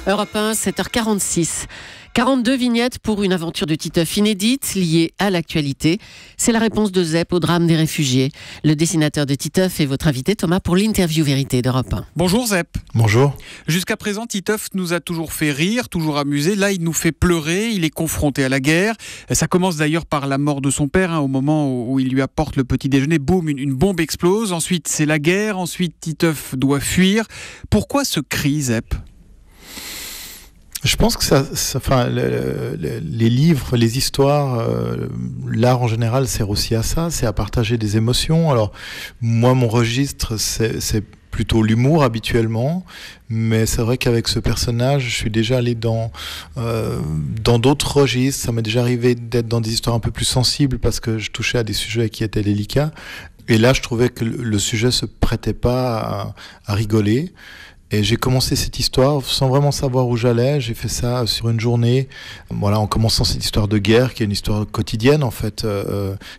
Europe 1, 7h46. 42 vignettes pour une aventure de Titeuf inédite liée à l'actualité. C'est la réponse de Zep au drame des réfugiés. Le dessinateur de Titeuf est votre invité, Thomas, pour l'interview vérité d'Europe 1. Bonjour Zep. Bonjour. Jusqu'à présent, Titeuf nous a toujours fait rire, toujours amusé. Là, il nous fait pleurer, il est confronté à la guerre. Ça commence d'ailleurs par la mort de son père, au moment où il lui apporte le petit déjeuner. Boum, une bombe explose. Ensuite, c'est la guerre. Ensuite, Titeuf doit fuir. Pourquoi ce cri, Zep ? Je pense que les livres, les histoires, l'art en général sert aussi à ça, c'est à partager des émotions. Alors moi, mon registre, c'est plutôt l'humour habituellement, mais c'est vrai qu'avec ce personnage, je suis déjà allé dans d'autres registres. Ça m'est déjà arrivé d'être dans des histoires un peu plus sensibles parce que je touchais à des sujets qui étaient délicats. Et là, je trouvais que le sujet se prêtait pas à rigoler. Et j'ai commencé cette histoire sans vraiment savoir où j'allais. J'ai fait ça sur une journée, voilà, en commençant cette histoire de guerre, qui est une histoire quotidienne en fait.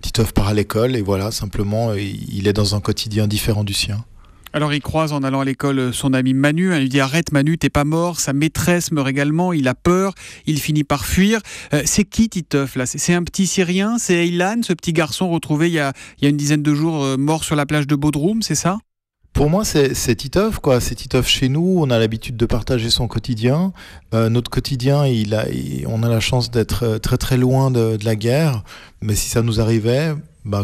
Titeuf part à l'école et voilà, simplement, il est dans un quotidien différent du sien. Alors il croise en allant à l'école son ami Manu, il lui dit « Arrête Manu, t'es pas mort, sa maîtresse meurt également », il a peur, il finit par fuir. C'est qui Titeuf là ? C'est un petit Syrien, c'est Aylan, ce petit garçon retrouvé il y a une dizaine de jours mort sur la plage de Bodrum, c'est ça ? Pour moi, c'est Titeuf, quoi. C'est Titeuf chez nous. On a l'habitude de partager son quotidien. Notre quotidien, on a la chance d'être très très loin de la guerre. Mais si ça nous arrivait,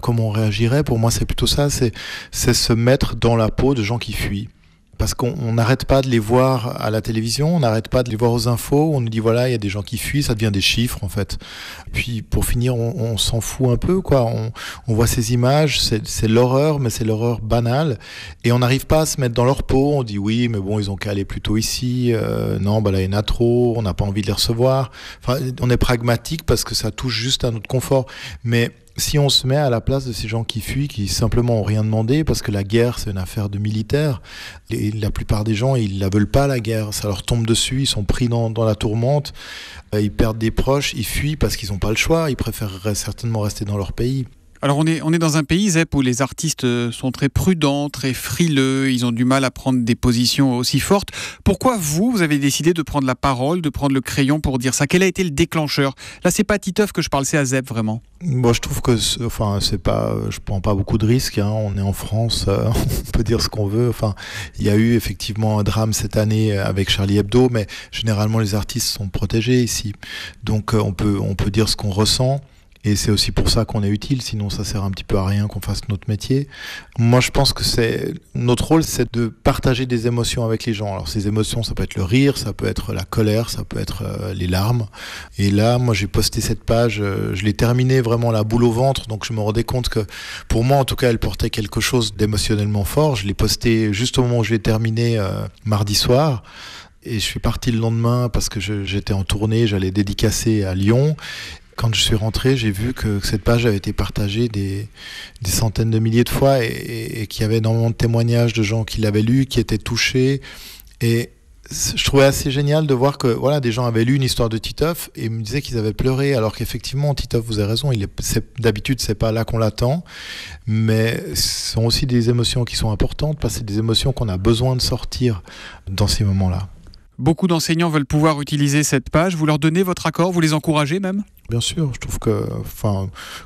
comment on réagirait ? Pour moi, c'est plutôt ça. C'est se mettre dans la peau de gens qui fuient. Parce qu'on n'arrête pas de les voir à la télévision, on n'arrête pas de les voir aux infos, on nous dit voilà, il y a des gens qui fuient, ça devient des chiffres en fait. Puis pour finir, on s'en fout un peu, quoi. On voit ces images, c'est l'horreur, mais c'est l'horreur banale. Et on n'arrive pas à se mettre dans leur peau, on dit oui, mais bon, ils ont qu'à aller plutôt ici, non, là il y en a trop, on n'a pas envie de les recevoir. Enfin, on est pragmatique parce que ça touche juste à notre confort. Mais si on se met à la place de ces gens qui fuient, qui simplement ont rien demandé, parce que la guerre, c'est une affaire de militaires, et la plupart des gens, ils la veulent pas, la guerre, ça leur tombe dessus, ils sont pris dans la tourmente, ils perdent des proches, ils fuient parce qu'ils n'ont pas le choix, ils préféreraient certainement rester dans leur pays. Alors on est dans un pays, Zep, où les artistes sont très prudents, très frileux, ils ont du mal à prendre des positions aussi fortes. Pourquoi vous avez décidé de prendre la parole, de prendre le crayon pour dire ça ? Quel a été le déclencheur ? Là, c'est pas Titeuf que je parle, c'est à Zep, vraiment. Moi, je trouve que, je prends pas beaucoup de risques, hein. On est en France, on peut dire ce qu'on veut. Enfin, il y a eu effectivement un drame cette année avec Charlie Hebdo, mais généralement les artistes sont protégés ici. Donc, on peut dire ce qu'on ressent. Et c'est aussi pour ça qu'on est utile, sinon ça sert un petit peu à rien qu'on fasse notre métier. Moi, je pense que notre rôle, c'est de partager des émotions avec les gens. Alors ces émotions, ça peut être le rire, ça peut être la colère, ça peut être les larmes. Et là, moi, j'ai posté cette page, je l'ai terminée vraiment la boule au ventre, donc je me rendais compte que, pour moi, en tout cas, elle portait quelque chose d'émotionnellement fort. Je l'ai postée juste au moment où je l'ai terminée mardi soir. Et je suis parti le lendemain parce que j'étais en tournée, j'allais dédicacer à Lyon. Quand je suis rentré, j'ai vu que cette page avait été partagée des centaines de milliers de fois et qu'il y avait énormément de témoignages de gens qui l'avaient lu, qui étaient touchés. Et je trouvais assez génial de voir que voilà, des gens avaient lu une histoire de Titeuf et me disaient qu'ils avaient pleuré, alors qu'effectivement, Titeuf, vous avez raison, d'habitude, c'est pas là qu'on l'attend, mais ce sont aussi des émotions qui sont importantes, parce que c'est des émotions qu'on a besoin de sortir dans ces moments-là. Beaucoup d'enseignants veulent pouvoir utiliser cette page. Vous leur donnez votre accord, vous les encouragez même ? Bien sûr, je trouve que,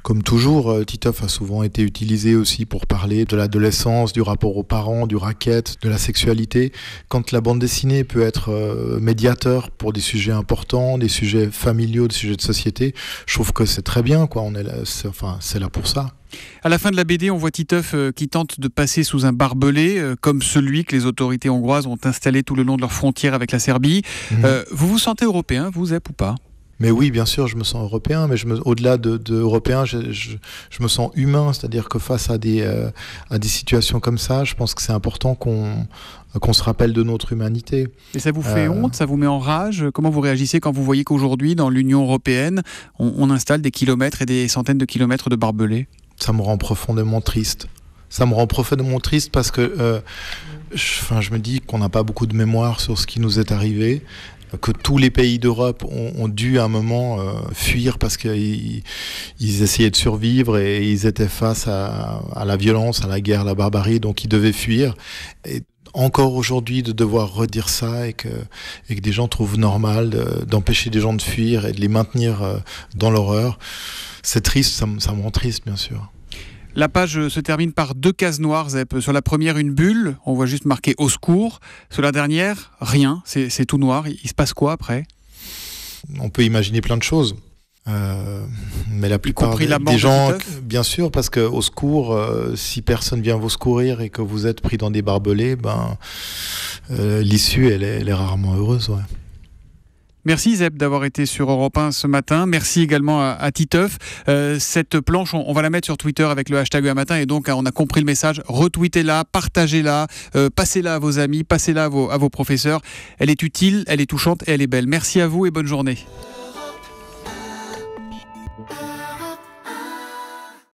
comme toujours, Titeuf a souvent été utilisé aussi pour parler de l'adolescence, du rapport aux parents, du racket, de la sexualité. Quand la bande dessinée peut être médiateur pour des sujets importants, des sujets familiaux, des sujets de société, je trouve que c'est très bien, quoi. On est là, c'est là pour ça. À la fin de la BD, on voit Titeuf qui tente de passer sous un barbelé, comme celui que les autorités hongroises ont installé tout le long de leur frontière avec la Serbie. Vous vous sentez européen, vous, Zep, ou pas ? Mais oui, bien sûr, je me sens européen, mais au-delà de européen, je me sens humain, c'est-à-dire que face à des situations comme ça, je pense que c'est important qu'on se rappelle de notre humanité. Et ça vous fait honte, ça vous met en rage ? Comment vous réagissez quand vous voyez qu'aujourd'hui, dans l'Union européenne, on installe des kilomètres et des centaines de kilomètres de barbelés ? Ça me rend profondément triste. Ça me rend profondément triste parce que je me dis qu'on n'a pas beaucoup de mémoire sur ce qui nous est arrivé, que tous les pays d'Europe ont dû à un moment fuir parce qu'ils essayaient de survivre et ils étaient face à la violence, à la guerre, à la barbarie, donc ils devaient fuir. Et encore aujourd'hui de devoir redire ça et que des gens trouvent normal d'empêcher des gens de fuir et de les maintenir dans l'horreur. C'est triste, ça me rend triste, bien sûr. La page se termine par 2 cases noires, Zep. Sur la première, une bulle, on voit juste marqué « Au secours ». Sur la dernière, rien, c'est tout noir. Il se passe quoi après ? On peut imaginer plein de choses. Mais la plupart des gens, bien sûr, parce qu'au secours, si personne vient vous secourir et que vous êtes pris dans des barbelés, l'issue, elle est rarement heureuse. Ouais. Merci Zep d'avoir été sur Europe 1 ce matin. Merci également à Titeuf. Cette planche, on va la mettre sur Twitter avec le hashtag un matin et donc on a compris le message. Retweetez-la, partagez-la, passez-la à vos amis, passez-la à vos professeurs. Elle est utile, elle est touchante et elle est belle. Merci à vous et bonne journée.